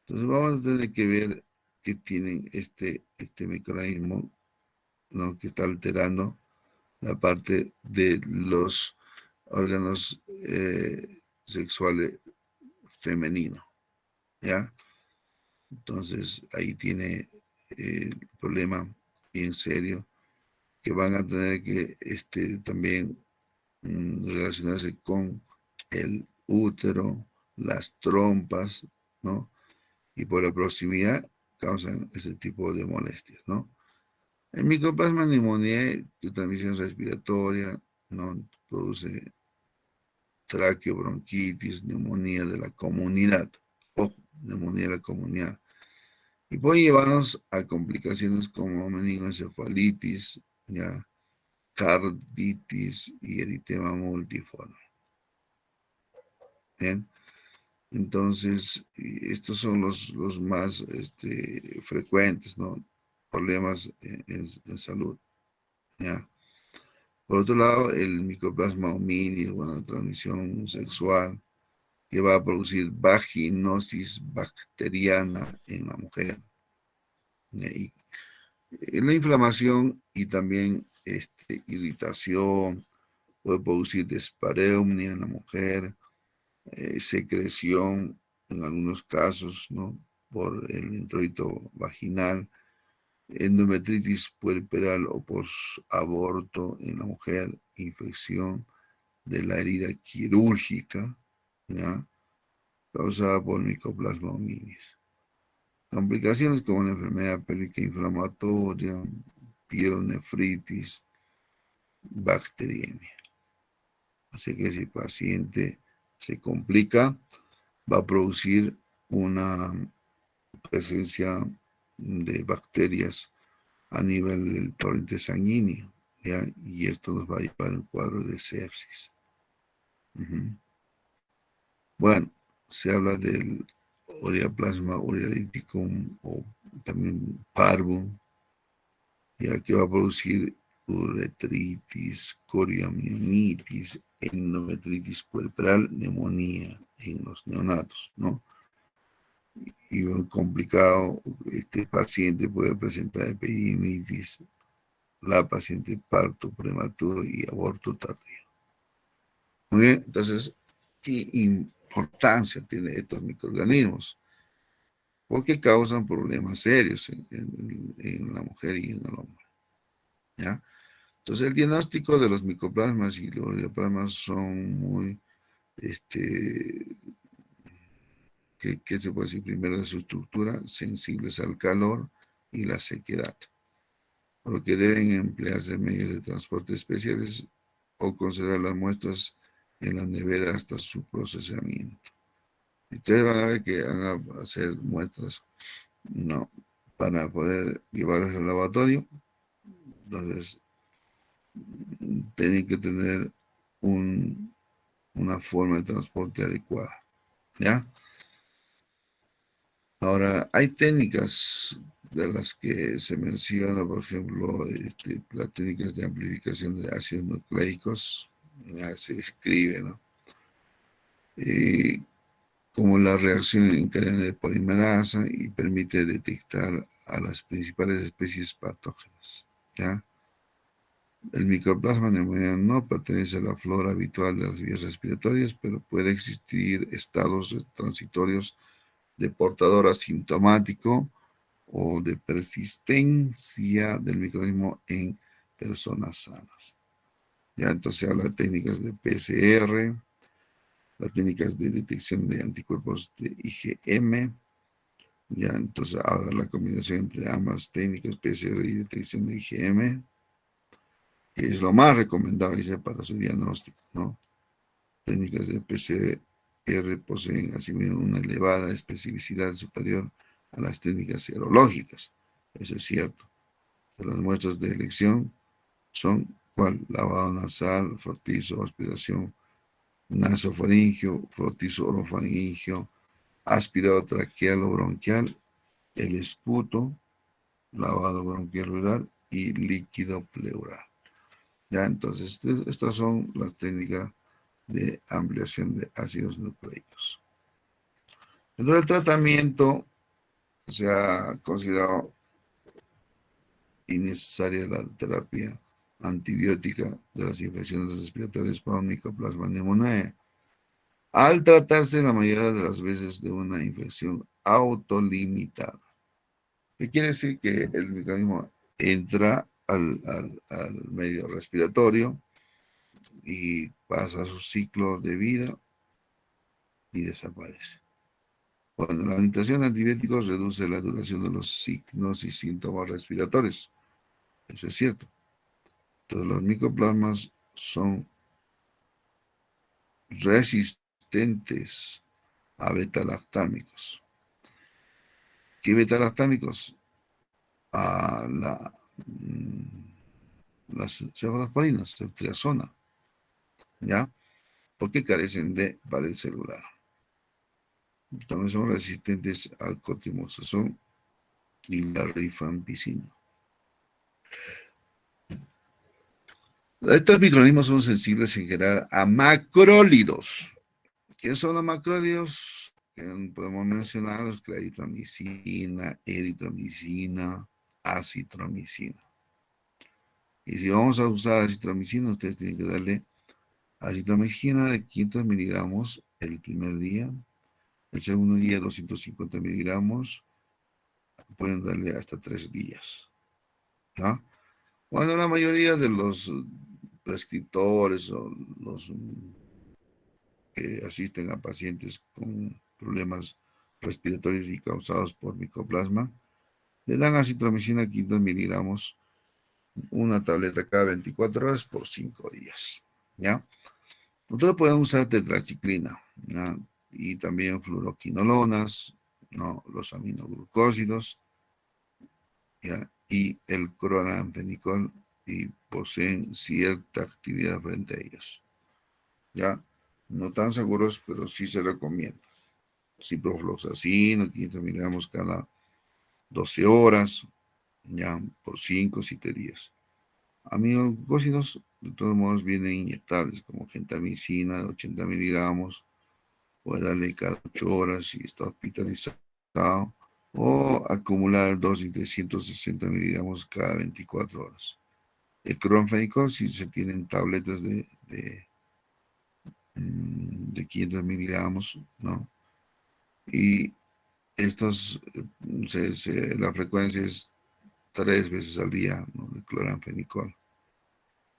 Entonces vamos a tener que ver que tienen este microorganismo, ¿no?, que está alterando la parte de los órganos sexuales femeninos, ¿ya? Entonces ahí tiene el problema bien serio, que van a tener que también relacionarse con el útero, las trompas, ¿no? Y por la proximidad causan ese tipo de molestias, ¿no? El micoplasma pneumoniae, de transmisión respiratoria, ¿no?, produce traqueobronquitis, neumonía de la comunidad, ojo, neumonía de la comunidad, y puede llevarnos a complicaciones como meningoencefalitis, ya, carditis y eritema multiforme. Bien, entonces estos son los más frecuentes, ¿no?, problemas en salud. ¿Ya? Por otro lado, el micoplasma hominis, bueno, transmisión sexual, que va a producir vaginosis bacteriana en la mujer. Y la inflamación y también irritación, puede producir dispareunia en la mujer, secreción en algunos casos, ¿no?, por el introito vaginal, endometritis puerperal o posaborto en la mujer, infección de la herida quirúrgica, ¿ya?, causada por Mycoplasma hominis. Complicaciones como la enfermedad pélvica inflamatoria, pielonefritis, bacteriemia. Así que si el paciente se complica, va a producir una presencia de bacterias a nivel del torrente sanguíneo, ¿ya? Y esto nos va a llevar a un cuadro de sepsis. Bueno, se habla del Ureaplasma urealyticum o también parvo, ya que va a producir uretritis, coriomionitis, endometritis puerperal, neumonía en los neonatos, ¿no? Y muy complicado, este paciente puede presentar epididimitis, la paciente parto prematuro y aborto tardío. Muy bien, entonces, ¿qué importancia tienen estos microorganismos? Porque causan problemas serios en la mujer y en el hombre, ¿ya? Entonces, el diagnóstico de los micoplasmas y los ureaplasmas son muy, ¿qué se puede decir? Primero, de su estructura, sensibles al calor y la sequedad, por lo que deben emplearse medios de transporte especiales o conservar las muestras en la nevera hasta su procesamiento. Ustedes van a ver que van a hacer muestras, no, para poder llevarlas al laboratorio. Entonces, tienen que tener una forma de transporte adecuada, ¿ya? Ahora, hay técnicas de las que se menciona, por ejemplo, las técnicas de amplificación de ácidos nucleicos, ya se escribe, ¿no? Como la reacción en cadena de polimerasa y permite detectar a las principales especies patógenas, ¿ya? El micoplasma pneumoniae no pertenece a la flora habitual de las vías respiratorias, pero puede existir estados transitorios de portador asintomático o de persistencia del microorganismo en personas sanas. Ya entonces habla de técnicas de PCR, las técnicas de detección de anticuerpos de IgM. Ya entonces ahora la combinación entre ambas técnicas, PCR y detección de IgM, que es lo más recomendable para su diagnóstico, ¿no? Técnicas de PCR poseen asimismo una elevada especificidad superior a las técnicas serológicas. Eso es cierto. Las muestras de elección son, ¿cuál? Lavado nasal, frotizo, aspiración nasofaringio, frotizo orofaringio, aspirado traqueal o bronquial, el esputo, lavado bronquial oral y líquido pleural. Ya, entonces, estas son las técnicas de ampliación de ácidos nucleicos. Dentro del tratamiento se ha considerado innecesaria la terapia antibiótica de las infecciones respiratorias por Mycoplasma pneumoniae, al tratarse la mayoría de las veces de una infección autolimitada. ¿Qué quiere decir? Que el microorganismo entra al medio respiratorio y pasa su ciclo de vida y desaparece. Bueno, la administración de antibióticos reduce la duración de los signos y síntomas respiratorios. Eso es cierto. Todos los micoplasmas son resistentes a beta-lactámicos. ¿Qué beta-lactámicos? A las cefalosporinas, ceftriaxona, ¿ya? Porque carecen de pared celular. También son resistentes al cotrimoxazón y la rifampicina. Estos microorganismos son sensibles en general a macrólidos. ¿Qué son los macrólidos? Podemos mencionarlos: claritromicina, eritromicina, acitromicina. Y si vamos a usar acitromicina, ustedes tienen que darle acitromicina de 500 miligramos el primer día, el segundo día 250 miligramos, pueden darle hasta 3 días. ¿Ya? Bueno, la mayoría de los prescriptores o los que asisten a pacientes con problemas respiratorios y causados por micoplasma, le dan acitromicina 500 miligramos, una tableta cada 24 horas por 5 días. ¿Ya? Nosotros podemos usar tetraciclina, ¿ya? Y también fluoroquinolonas, ¿no? Los aminoglucósidos, ¿ya? Y el cloramphenicol, y poseen cierta actividad frente a ellos. ¿Ya? No tan seguros, pero sí se recomienda. ciprofloxacino, 500 miligramos cada 12 horas, ya, por 5 o 7 días. Aminoglucósidos, de todos modos, vienen inyectables, como gentamicina de 80 miligramos, puede darle cada 8 horas si está hospitalizado, o acumular dosis de 160 miligramos cada 24 horas. El clorfenicol, si se tienen tabletas de 500 miligramos, ¿no? Y estos, la frecuencia es 3 veces al día, ¿no? De cloranfenicol.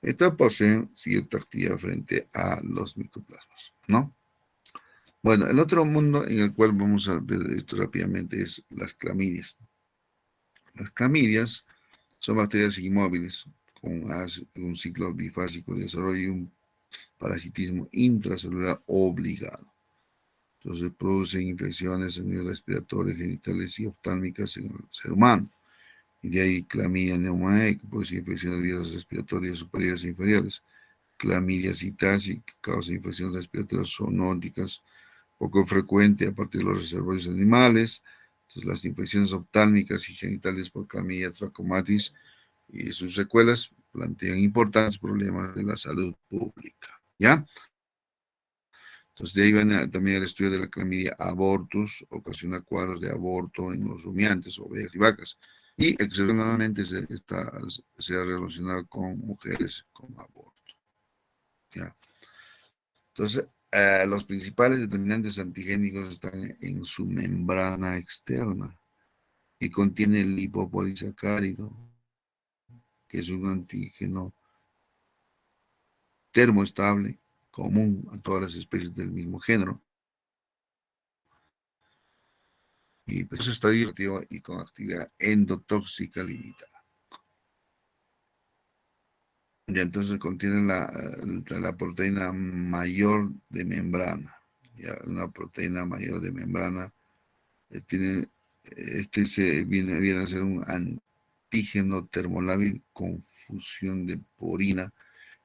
Estas poseen cierta actividad frente a los micoplasmas, ¿no? Bueno, el otro mundo en el cual vamos a ver esto rápidamente es las clamidias. Las clamidias son bacterias inmóviles con un ciclo bifásico de desarrollo y un parasitismo intracelular obligado. Entonces producen infecciones en el respiratorio, genitales y oftálmicas en el ser humano. Y de ahí clamidia pneumoniae, que produce infecciones virales respiratorias superiores e inferiores. Clamidia citasi, que causa infecciones respiratorias zoonóticas, poco frecuente a partir de los reservorios animales. Entonces, las infecciones oftálmicas y genitales por clamidia trachomatis y sus secuelas plantean importantes problemas de la salud pública. ¿Ya? Entonces, de ahí viene también el estudio de la clamidia abortus, ocasiona cuadros de aborto en los rumiantes, ovejas y vacas. Y excepcionalmente se ha relacionado con mujeres con aborto. ¿Ya? Entonces, los principales determinantes antigénicos están en su membrana externa y contiene el lipopolisacárido, que es un antígeno termoestable común a todas las especies del mismo género. Y pues eso está divertido y con actividad endotóxica limitada. Y entonces contiene la proteína mayor de membrana. Ya, una proteína mayor de membrana tiene, viene a ser un antígeno termolábil con fusión de porina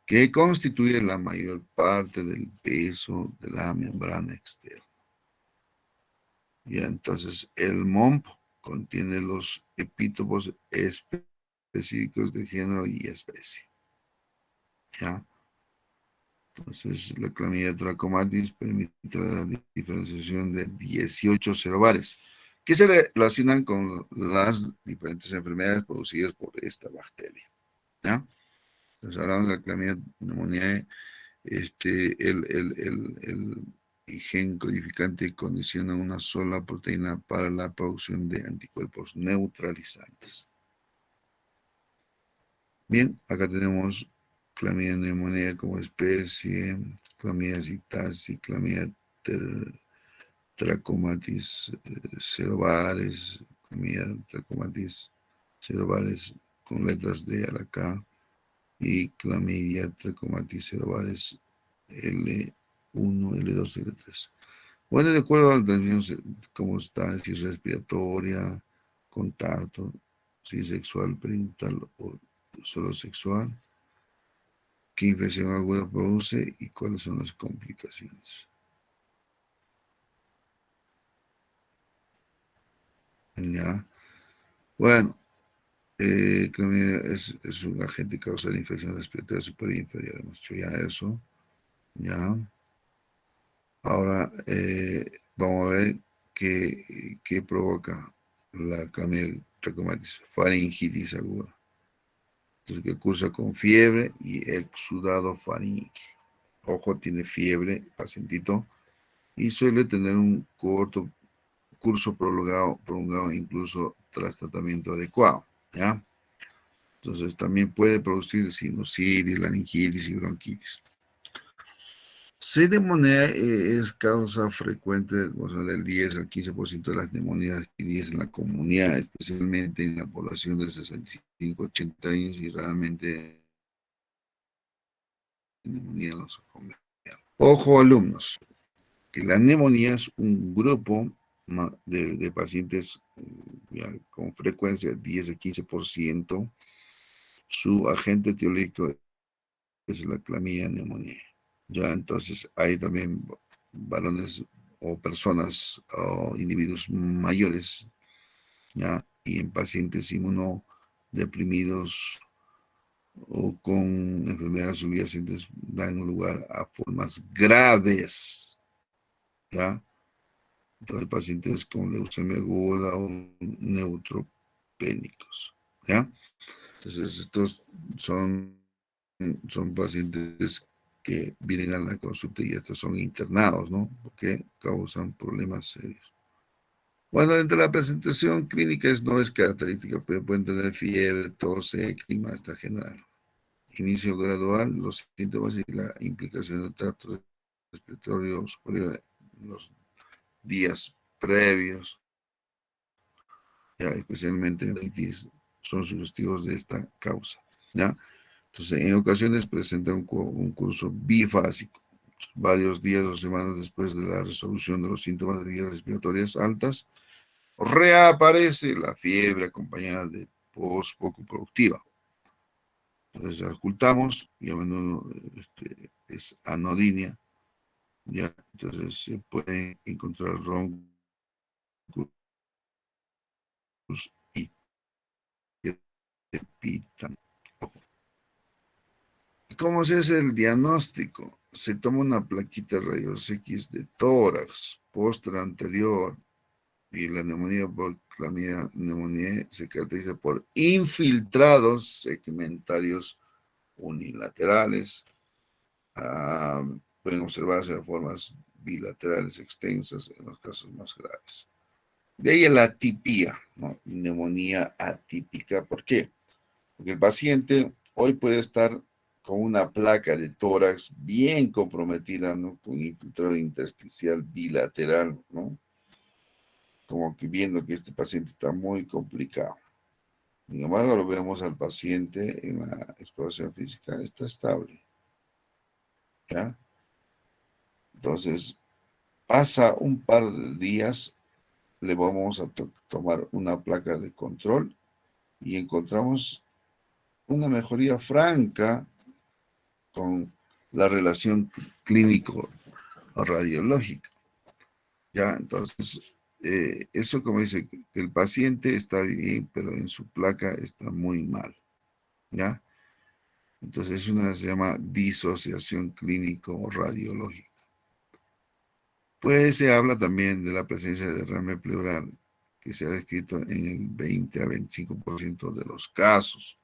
que constituye la mayor parte del peso de la membrana externa. Ya, entonces el MOMP contiene los epítopos específicos de género y especie. ¿Ya? Entonces la clamidia trachomatis permite la diferenciación de 18 serobares que se relacionan con las diferentes enfermedades producidas por esta bacteria. ¿Ya? Entonces hablamos de la clamidia pneumoniae, el gen codificante condiciona una sola proteína para la producción de anticuerpos neutralizantes. Bien, acá tenemos clamidia pneumoniae como especie, clamidia citasi, clamidia trachomatis cerobares, clamidia trachomatis cerobares con letras D a la K y clamidia trachomatis cerobares L1, L2, L3. Bueno, de acuerdo a la transmisión, como está, si es respiratoria, contacto, si es sexual, perinatal o solo sexual, qué infección aguda produce y cuáles son las complicaciones. Ya, bueno, clamidia es un agente causal de infección respiratoria superior e inferior. Hemos dicho ya eso. Ya. Ahora vamos a ver qué provoca la clamidia trachomatis, faringitis aguda. Entonces, que cursa con fiebre y exudado faríngeo. Ojo, tiene fiebre, pacientito, y suele tener un corto curso prolongado incluso tras tratamiento adecuado, ¿ya? Entonces, también puede producir sinusitis, laringitis y bronquitis. Neumonía es causa frecuente del 10 al 15% de las neumonías adquiridas en la comunidad, especialmente en la población de 65-80 años y realmente neumonía no se come. Ojo, alumnos, que la neumonía es un grupo de pacientes ya, con frecuencia 10 al 15%. Su agente etiológico es la clamidia neumonía. Ya, entonces hay también varones o personas o individuos mayores, ¿ya? Y en pacientes inmunodeprimidos o con enfermedades subyacentes dan lugar a formas graves, ¿ya? Entonces, pacientes con leucemia aguda o neutropénicos, ¿ya? Entonces, estos son pacientes que vienen a la consulta y estos son internados, ¿no? Porque causan problemas serios. Bueno, entre la presentación clínica no es característica, pero pueden tener fiebre, tos, clima hasta general. Inicio gradual, los síntomas y la implicación del tracto respiratorio superior en los días previos, ya especialmente en rinitis, son sugestivos de esta causa, ¿ya? Entonces, en ocasiones presenta un curso bifásico. Varios días o semanas después de la resolución de los síntomas de vías respiratorias altas, reaparece la fiebre acompañada de tos poco productiva. Entonces, ocultamos y a menudo es anodinia, ¿ya? Entonces, se puede encontrar roncos y crepitan. ¿Cómo se hace el diagnóstico? Se toma una plaquita de rayos X de tórax, postre anterior, y la neumonía por clamidia pneumoniae se caracteriza por infiltrados segmentarios unilaterales. Ah, pueden observarse de formas bilaterales extensas en los casos más graves. De ahí la atipía, ¿no? Neumonía atípica. ¿Por qué? Porque el paciente hoy puede estar con una placa de tórax bien comprometida, ¿no? Con infiltrado intersticial bilateral, ¿no? Como que viendo que este paciente está muy complicado. Sin embargo, lo vemos al paciente en la exploración física, está estable, ¿ya? Entonces, pasa un par de días, le vamos a tomar una placa de control y encontramos una mejoría franca con la relación clínico-radiológica. ¿Ya? Entonces, eso como dice, que el paciente está bien, pero en su placa está muy mal. ¿Ya? Entonces, se llama disociación clínico-radiológica. Pues se habla también de la presencia de derrame pleural, que se ha descrito en el 20 a 25% de los casos.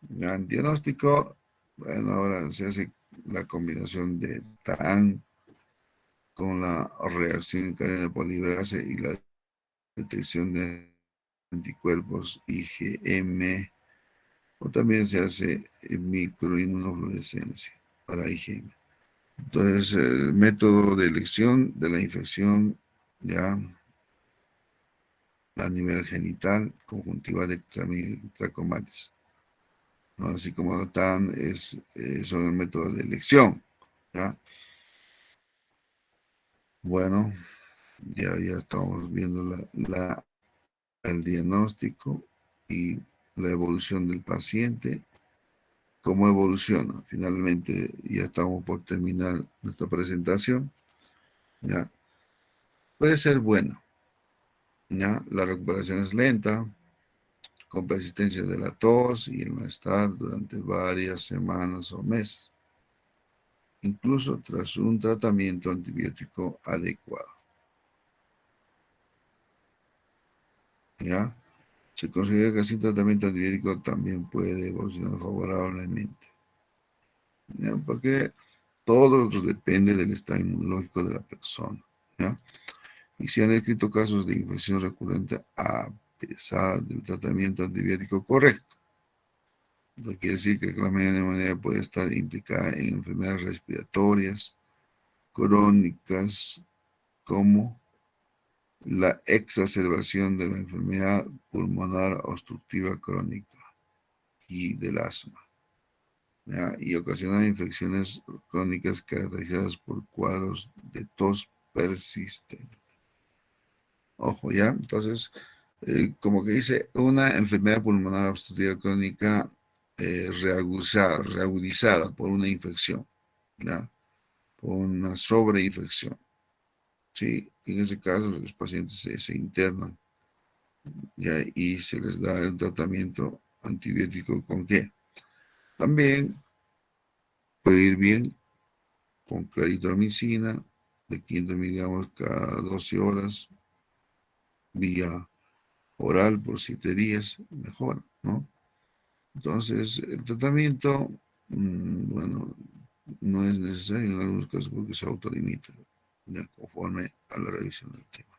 ¿Ya? El diagnóstico, bueno, ahora se hace la combinación de TAN con la reacción en cadena polimerasa y la detección de anticuerpos IgM, o también se hace microinmunofluorescencia para IgM. Entonces, el método de elección de la infección ya a nivel genital, conjuntiva de tracomatis, ¿no? Así como TAN son el método de elección, ¿ya? Bueno, ya estamos viendo el diagnóstico y la evolución del paciente, cómo evoluciona. Finalmente, ya estamos por terminar nuestra presentación, ¿ya? Puede ser buena, ¿ya? La recuperación es lenta, con persistencia de la tos y el malestar durante varias semanas o meses, incluso tras un tratamiento antibiótico adecuado, ¿ya? Se considera que sin tratamiento antibiótico también puede evolucionar favorablemente, ¿ya? Porque todo depende del estado inmunológico de la persona, ¿ya? Y se han descrito casos de infección recurrente a pesar del tratamiento antibiótico correcto. Eso quiere decir que la neumonía puede estar implicada en enfermedades respiratorias crónicas como la exacerbación de la enfermedad pulmonar obstructiva crónica y del asma, ¿ya? Y ocasionar infecciones crónicas caracterizadas por cuadros de tos persistente. Ojo, ¿ya? Entonces, como que dice, una enfermedad pulmonar obstructiva crónica reagudizada por una infección, ¿ya? por una sobreinfección. ¿Sí? En ese caso, los pacientes se internan ya, y se les da un tratamiento antibiótico con qué. También puede ir bien con claritromicina de 500 miligramos cada 12 horas, vía oral por 7 días, mejor, ¿no? Entonces, el tratamiento, bueno, no es necesario en algunos casos porque se autolimita, ya conforme a la revisión del tema.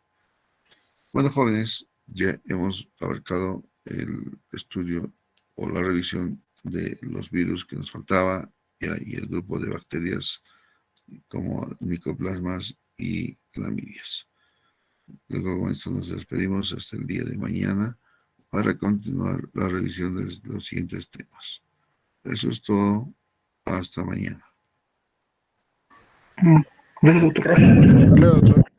Bueno, jóvenes, ya hemos abarcado el estudio o la revisión de los virus que nos faltaba y el grupo de bacterias como micoplasmas y clamidias. Luego con esto nos despedimos hasta el día de mañana para continuar la revisión de los siguientes temas. Eso es todo. Hasta mañana. Gracias, doctor. Gracias, doctor. Hasta luego, doctor.